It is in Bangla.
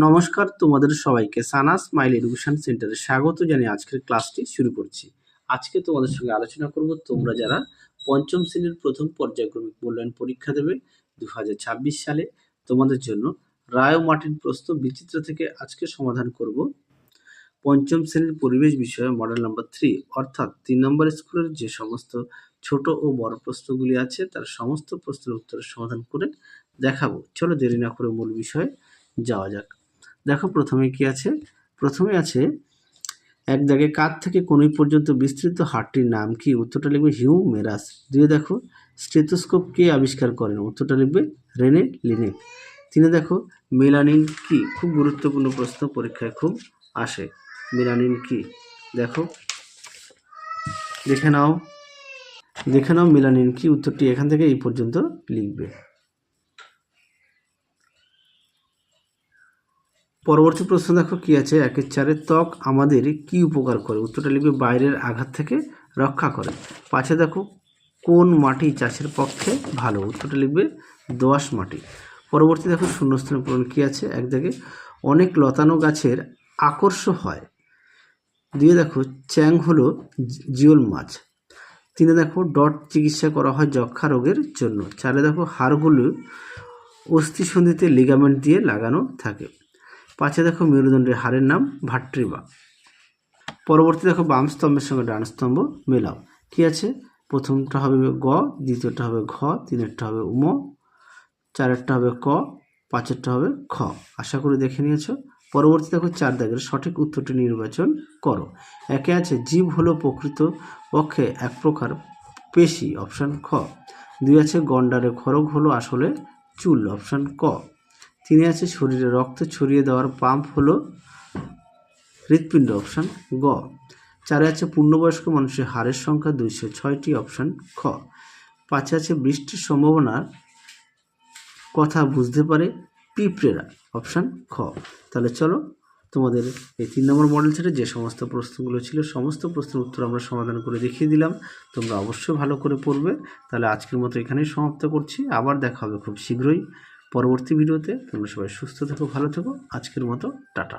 নমস্কার, তোমাদের সবাইকে সানা স্মাইল এডুকেশন সেন্টারে স্বাগত জানিয়ে আজকের ক্লাসটি শুরু করছি। আজকে তোমাদের সঙ্গে আলোচনা করব তোমরা যারা পঞ্চম শ্রেণীর প্রথম পর্যায়ক্রমিক মূল্যায়ন পরীক্ষা দেবে 2026 সালে, তোমাদের জন্য রায় ও মার্টিন প্রশ্ন বিচিত্র থেকে আজকে সমাধান করব পঞ্চম শ্রেণীর পরিবেশ বিষয়ে মডেল নাম্বার 3 অর্থাৎ 3 নম্বর স্কুলের যে সমস্ত ছোট ও বড় প্রশ্নগুলি আছে তার সমস্ত প্রশ্নের উত্তরের সমাধান করে দেখাবো। চলো দেরি না করে মূল বিষয়ে যাওয়া যাক। দেখো প্রথমে কি আছে, প্রথমে আছে এক দাগে কাঁধ থেকে কনুই পর্যন্ত বিস্তৃত হাড়টির নাম কি? উত্তরটা লিখবে হিউমেরাস। দুয়ে দেখো স্টেথোস্কোপ কে আবিষ্কার করেন? উত্তরটা লিখবে রেনে লিনেক। তিনে দেখো মেলানিন কি? খুব গুরুত্বপূর্ণ প্রশ্ন, পরীক্ষায় খুব আসে। মেলানিন কি? দেখো দেখে নাও মেলানিন কি? উত্তরটি এখান থেকে এই পর্যন্ত লিখবে। পরবর্তী প্রশ্ন দেখো কি আছে, 1-4 ত্বক আমাদের কি উপকার করে? উত্তরটা লিখবে বাইরের আঘাত থেকে রক্ষা করে। 5 দেখো কোন মাটি চাষের পক্ষে ভালো? উত্তরটা লিখবে দোআঁশ মাটি। পরবর্তী দেখো শূন্যস্থান পূরণ কি আছে, এক দাগে অনেক লতানো গাছের আকর্ষ হয়। 2 দেখো চ্যাং হলো জিওল মাছ। 3 দেখো ডট চিকিৎসা করা হয় যক্ষা রোগের জন্য। 4 দেখো হাড়গুলো অস্থিসন্ধিতে লিগামেন্ট দিয়ে লাগানো থাকে। 5 দেখো মেরুদণ্ডের হাড়ের নাম ভাট্রিবা। পরবর্তী দেখো বাম স্তম্ভের সঙ্গে ডান স্তম্ভ মেলাও। কি আছে, প্রথমটা হবে গ, দ্বিতীয়টা হবে ঘ, তিনেরটা হবে উম, চারেরটা হবে ক, পাঁচেরটা হবে খ। আশা করি দেখে নিয়েছো। পরবর্তী দেখো 4 দাগের সঠিক উত্তরটি নির্বাচন করো। একে আছে জীব হলো প্রকৃত পক্ষে এক প্রকার পেশি, অপশান খ। 2 আছে গন্ডারের খড়গ হলো আসলে চুল, অপশান ক। 3 আছে শরীরে রক্ত ছড়িয়ে দেওয়ার পাম্প হলো হৃৎপিণ্ড, অপশান গ। 4 আছে পূর্ণবয়স্ক মানুষের হাড়ের সংখ্যা 206টি, অপশান খ। 5 আছে বৃষ্টির সম্ভাবনার কথা বুঝতে পারে পিঁপড়েরা, অপশান খ। তাহলে চলো তোমাদের এই 3 নম্বর মডেল সেটে যে সমস্ত প্রশ্নগুলো ছিল সমস্ত প্রশ্নের উত্তর আমরা সমাধান করে দেখিয়ে দিলাম। তোমরা অবশ্যই ভালো করে পড়বে। তাহলে আজকের মতো এখানেই সমাপ্ত করছি। আবার দেখা হবে খুব শীঘ্রই পরবর্তী ভিডিওতে। তোমরা সবাই সুস্থ থেকো, ভালো থেকো। আজকের মতো টাটা।